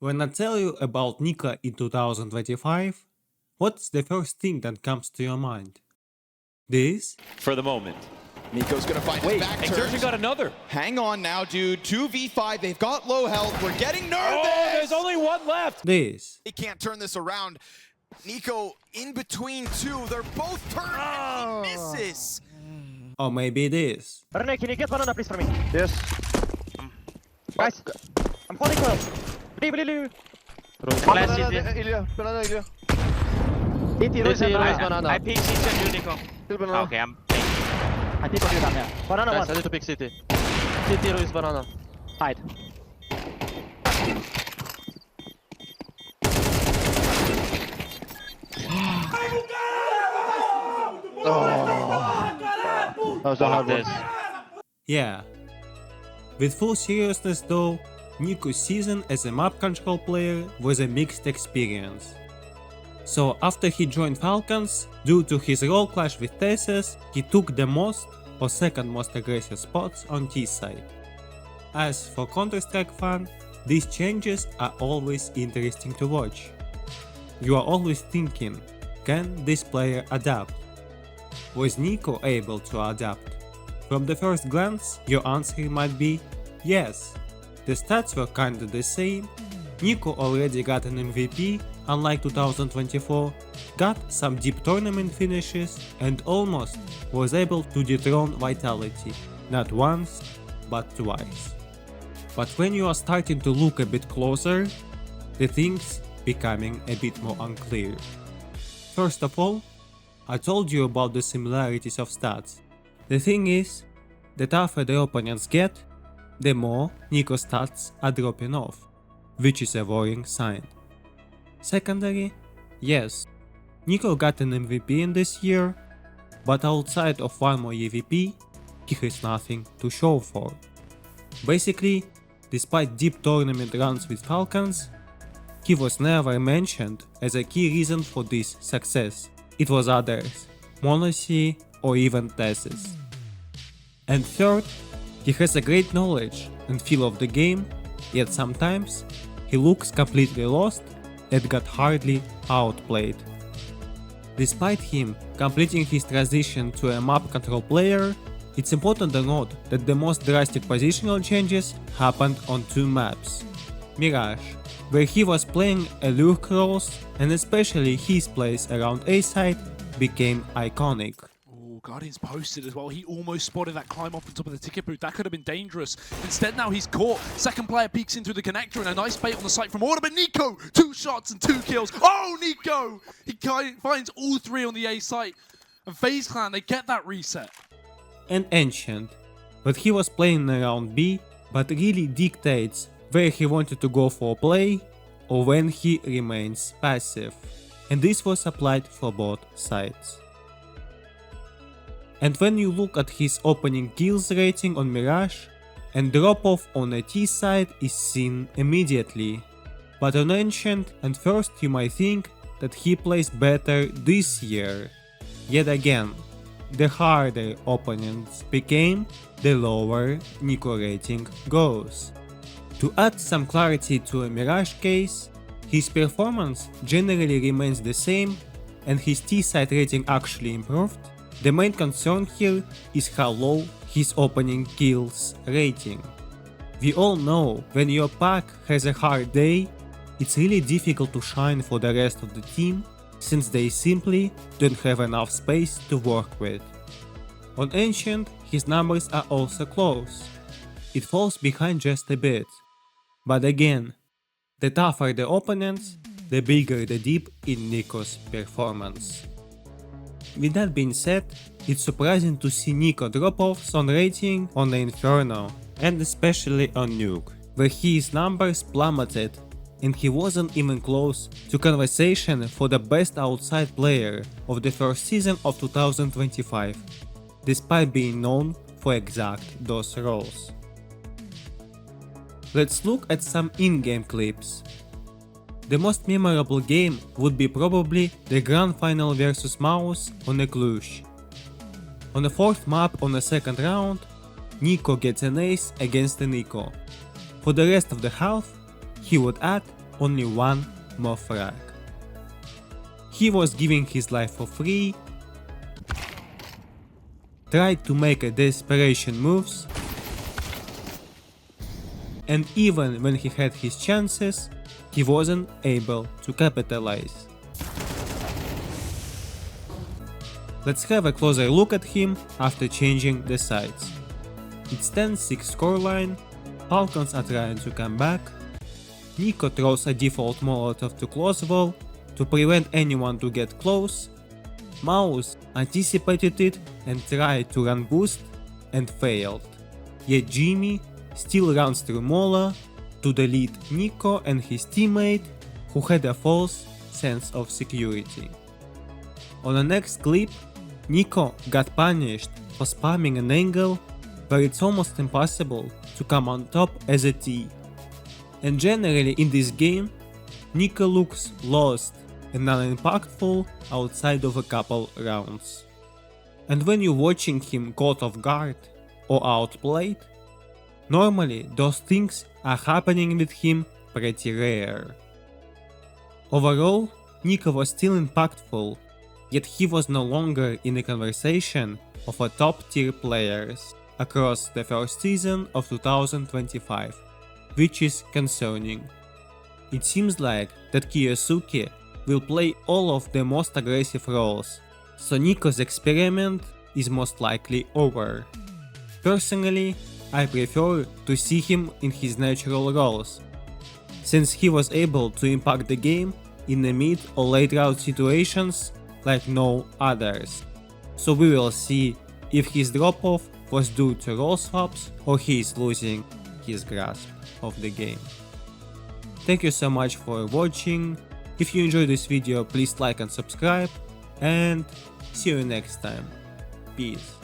When I tell you about NiKo in 2025, what's the first thing that comes to your mind? This? For the moment. NiKo's gonna find his back Exertion turns. got another. Hang on now, dude. 2v5. They've got low health. We're getting nervous. Oh, there's only one left. This. They can't turn this around. NiKo in between two. They're both turned and he misses. Or maybe this. Rene, can you get banana please for me? Yes. Guys, I'm holding coil. Blue. Banana, Ilya. Banana, Ilya. CT, Ruiz, and banana. banana. I peek CT and you, Nico. Kill banana. Okay, I'm I think I'll do that, yeah. Banana Guys, I one. need to pick CT. CT, Ruiz, banana. Side. That was a hard one. Yeah. With full seriousness though, NiKo's season as a map control player was a mixed experience. So after he joined Falcons, due to his role clash with Tessus, he took the most or second most aggressive spots on T side. As for Counter-Strike fan, these changes are always interesting to watch. You are always thinking, can this player adapt? Was NiKo able to adapt? From the first glance, your answer might be yes. The stats were kinda the same. NiKo already got an MVP, unlike 2024, got some deep tournament finishes and almost was able to dethrone Vitality, not once, but twice. But when you are starting to look a bit closer, the things becoming a bit more unclear. First of all, I told you about the similarities of stats. The thing is, the tougher the opponents get, the more NiKo's stats are dropping off, which is a worrying sign. Secondary, yes, NiKo got an MVP in this year, but outside of one more EVP, he has nothing to show for. Basically, despite deep tournament runs with Falcons, he was never mentioned as a key reason for this success. It was others, moneybag or even Tessus. And third, he has a great knowledge and feel of the game, yet sometimes he looks completely lost and got hardly outplayed. Despite him completing his transition to a map control player, it's important to note that the most drastic positional changes happened on two maps. Mirage, where he was playing a lurk roles, and especially his place around A side became iconic. Oh, Guardian's posted as well. He almost spotted that climb off the top of the ticket booth. That could have been dangerous. Instead, now he's caught. Second player peeks in through the connector and a nice bait on the site from Order. But NiKo, 2 shots and 2 kills. Oh, NiKo! He finds all 3 on the A site. And FaZe Clan, they get that reset. And Ancient, but he was playing around B, but really dictates where he wanted to go for play or when he remains passive, and this was applied for both sides. And when you look at his opening kills rating on Mirage, and drop off on a T side is seen immediately, but on Ancient and first you might think that he plays better this year. Yet again, the harder opponents became, the lower NiKo rating goes. To add some clarity to a Mirage case, his performance generally remains the same and his T-side rating actually improved. The main concern here is how low his opening kills rating. We all know when your pack has a hard day, it's really difficult to shine for the rest of the team, since they simply don't have enough space to work with. On Ancient, his numbers are also close. It falls behind just a bit. But again, the tougher the opponents, the bigger the dip in NiKo's performance. With that being said, it's surprising to see NiKo drop-offs on rating on the Inferno, and especially on Nuke, where his numbers plummeted and he wasn't even close to conversation for the best outside player of the first season of 2025, despite being known for exact those roles. Let's look at some in-game clips. The most memorable game would be probably the Grand Final vs Mouse on a Cluj. On the 4th map on the 2nd round, NiKo gets an ace against a NiKo. For the rest of the half, he would add only one more frag. He was giving his life for free, tried to make a desperation moves, and even when he had his chances, he wasn't able to capitalize. Let's have a closer look at him after changing the sides. It's 10-6 scoreline, Falcons are trying to come back, NiKo throws a default molotov to close wall to prevent anyone to get close, Mouse anticipated it and tried to run boost and failed, yet Jimmy still runs through Mola to delete NiKo and his teammate who had a false sense of security. On the next clip, NiKo got punished for spamming an angle where it's almost impossible to come on top as a T. And generally in this game, NiKo looks lost and unimpactful outside of a couple rounds. And when you're watching him caught off guard or outplayed, normally those things are happening with him pretty rare. Overall, NiKo was still impactful, yet he was no longer in the conversation of a top tier players across the first season of 2025, which is concerning. It seems like that Kiyosuke will play all of the most aggressive roles, so NiKo's experiment is most likely over. Personally, I prefer to see him in his natural roles, since he was able to impact the game in the mid or late round situations like no others. So we will see if his drop-off was due to role swaps or he is losing his grasp of the game. Thank you so much for watching. If you enjoyed this video, please like and subscribe, and see you next time. Peace.